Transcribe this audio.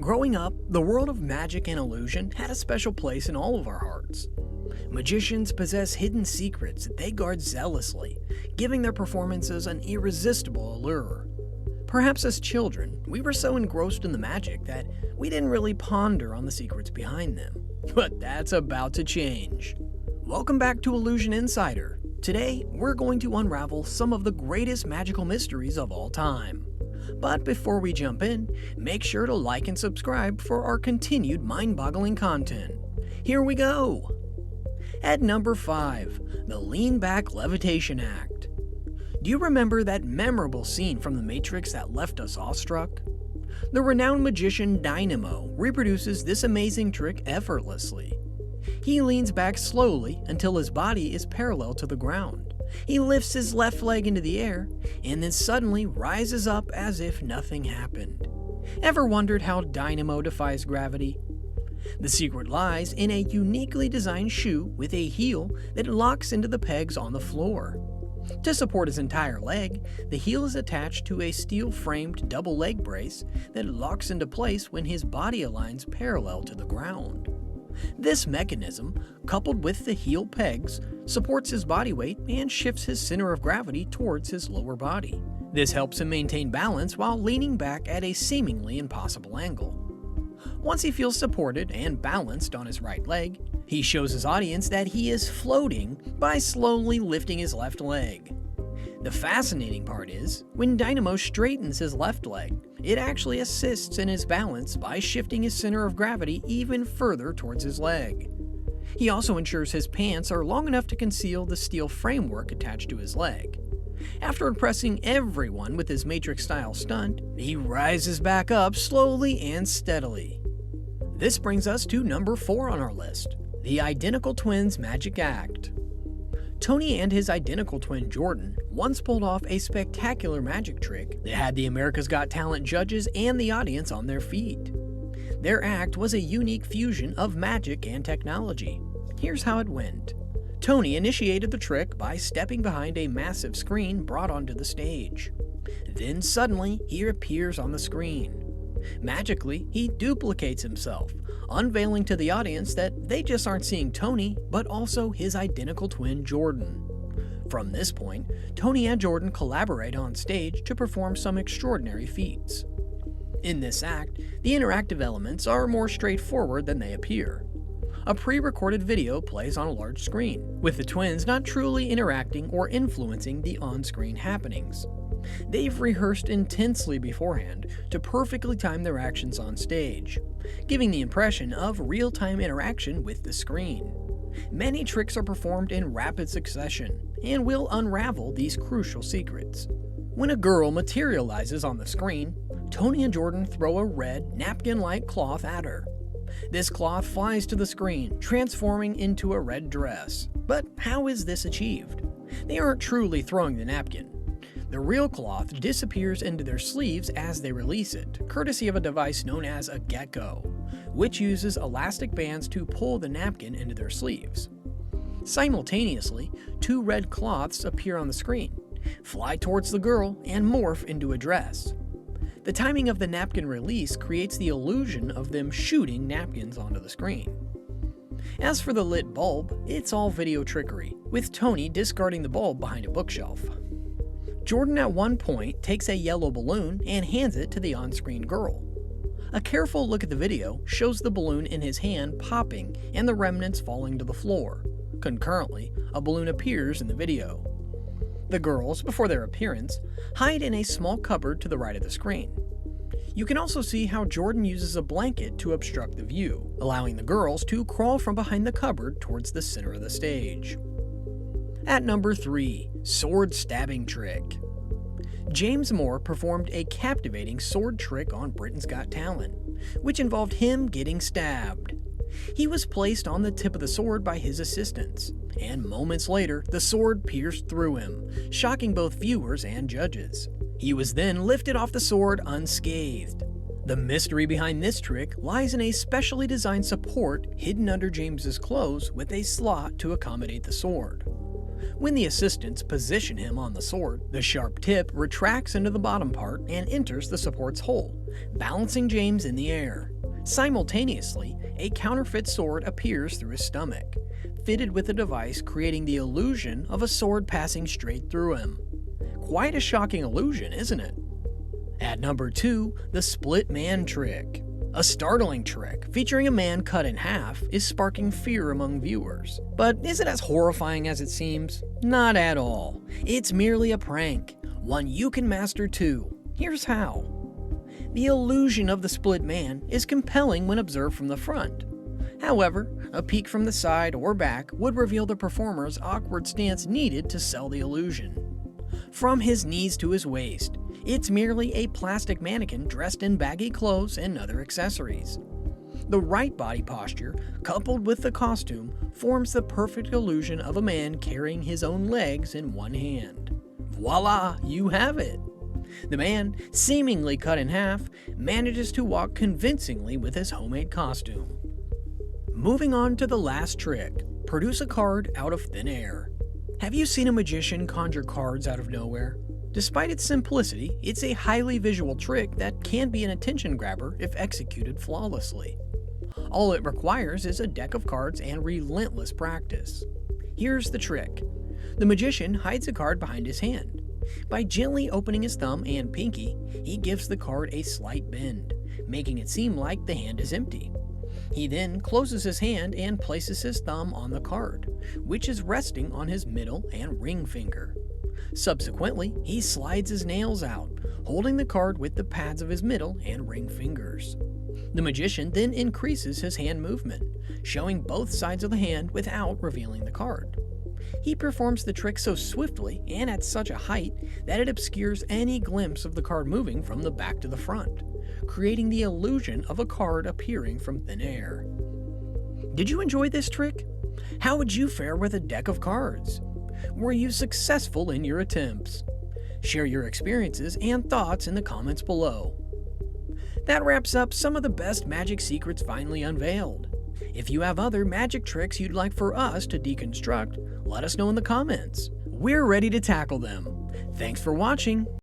Growing up, the world of magic and illusion had a special place in all of our hearts. Magicians possess hidden secrets that they guard zealously, giving their performances an irresistible allure. Perhaps as children, we were so engrossed in the magic that we didn't really ponder on the secrets behind them. But that's about to change. Welcome back to Illusion Insider. Today, we're going to unravel some of the greatest magical mysteries of all time. But before we jump in, make sure to like and subscribe for our continued mind-boggling content. Here we go! At number 5, the Lean Back Levitation Act. Do you remember that memorable scene from The Matrix that left us awestruck? The renowned magician Dynamo reproduces this amazing trick effortlessly. He leans back slowly until his body is parallel to the ground. He lifts his left leg into the air, and then suddenly rises up as if nothing happened. Ever wondered how Dynamo defies gravity? The secret lies in a uniquely designed shoe with a heel that locks into the pegs on the floor. To support his entire leg, the heel is attached to a steel-framed double leg brace that locks into place when his body aligns parallel to the ground. This mechanism, coupled with the heel pegs, supports his body weight and shifts his center of gravity towards his lower body. This helps him maintain balance while leaning back at a seemingly impossible angle. Once he feels supported and balanced on his right leg, he shows his audience that he is floating by slowly lifting his left leg. The fascinating part is, when Dynamo straightens his left leg, it actually assists in his balance by shifting his center of gravity even further towards his leg. He also ensures his pants are long enough to conceal the steel framework attached to his leg. After impressing everyone with his Matrix-style stunt, he rises back up slowly and steadily. This brings us to number 4 on our list, the Identical Twins Magic Act. Tony and his identical twin Jordan once pulled off a spectacular magic trick that had the America's Got Talent judges and the audience on their feet. Their act was a unique fusion of magic and technology. Here's how it went. Tony initiated the trick by stepping behind a massive screen brought onto the stage. Then suddenly, he appears on the screen. Magically, he duplicates himself, unveiling to the audience that they just aren't seeing Tony, but also his identical twin Jordan. From this point, Tony and Jordan collaborate on stage to perform some extraordinary feats. In this act, the interactive elements are more straightforward than they appear. A pre-recorded video plays on a large screen, with the twins not truly interacting or influencing the on-screen happenings. They've rehearsed intensely beforehand to perfectly time their actions on stage, giving the impression of real-time interaction with the screen. Many tricks are performed in rapid succession, and will unravel these crucial secrets. When a girl materializes on the screen, Tony and Jordan throw a red, napkin-like cloth at her. This cloth flies to the screen, transforming into a red dress. But how is this achieved? They aren't truly throwing the napkin. The real cloth disappears into their sleeves as they release it, courtesy of a device known as a gecko, which uses elastic bands to pull the napkin into their sleeves. Simultaneously, 2 red cloths appear on the screen, fly towards the girl, and morph into a dress. The timing of the napkin release creates the illusion of them shooting napkins onto the screen. As for the lit bulb, it's all video trickery, with Tony discarding the bulb behind a bookshelf. Jordan at one point takes a yellow balloon and hands it to the on-screen girl. A careful look at the video shows the balloon in his hand popping and the remnants falling to the floor. Concurrently, a balloon appears in the video. The girls, before their appearance, hide in a small cupboard to the right of the screen. You can also see how Jordan uses a blanket to obstruct the view, allowing the girls to crawl from behind the cupboard towards the center of the stage. At number 3, Sword Stabbing Trick. James Moore performed a captivating sword trick on Britain's Got Talent, which involved him getting stabbed. He was placed on the tip of the sword by his assistants, and moments later, the sword pierced through him, shocking both viewers and judges. He was then lifted off the sword unscathed. The mystery behind this trick lies in a specially designed support hidden under James's clothes with a slot to accommodate the sword. When the assistants position him on the sword, the sharp tip retracts into the bottom part and enters the support's hole, balancing James in the air. Simultaneously, a counterfeit sword appears through his stomach, fitted with a device creating the illusion of a sword passing straight through him. Quite a shocking illusion, isn't it? At number 2, the split man trick. A startling trick featuring a man cut in half is sparking fear among viewers. But is it as horrifying as it seems? Not at all. It's merely a prank, one you can master too. Here's how. The illusion of the split man is compelling when observed from the front. However, a peek from the side or back would reveal the performer's awkward stance needed to sell the illusion. From his knees to his waist, it's merely a plastic mannequin dressed in baggy clothes and other accessories. The right body posture, coupled with the costume, forms the perfect illusion of a man carrying his own legs in one hand. Voila, you have it! The man, seemingly cut in half, manages to walk convincingly with his homemade costume. Moving on to the last trick, produce a card out of thin air. Have you seen a magician conjure cards out of nowhere? Despite its simplicity, it's a highly visual trick that can be an attention grabber if executed flawlessly. All it requires is a deck of cards and relentless practice. Here's the trick. The magician hides a card behind his hand. By gently opening his thumb and pinky, he gives the card a slight bend, making it seem like the hand is empty. He then closes his hand and places his thumb on the card, which is resting on his middle and ring finger. Subsequently, he slides his nails out, holding the card with the pads of his middle and ring fingers. The magician then increases his hand movement, showing both sides of the hand without revealing the card. He performs the trick so swiftly and at such a height that it obscures any glimpse of the card moving from the back to the front, creating the illusion of a card appearing from thin air. Did you enjoy this trick? How would you fare with a deck of cards? Were you successful in your attempts? Share your experiences and thoughts in the comments below. That wraps up some of the best magic secrets finally unveiled. If you have other magic tricks you'd like for us to deconstruct, let us know in the comments. We're ready to tackle them. Thanks for watching.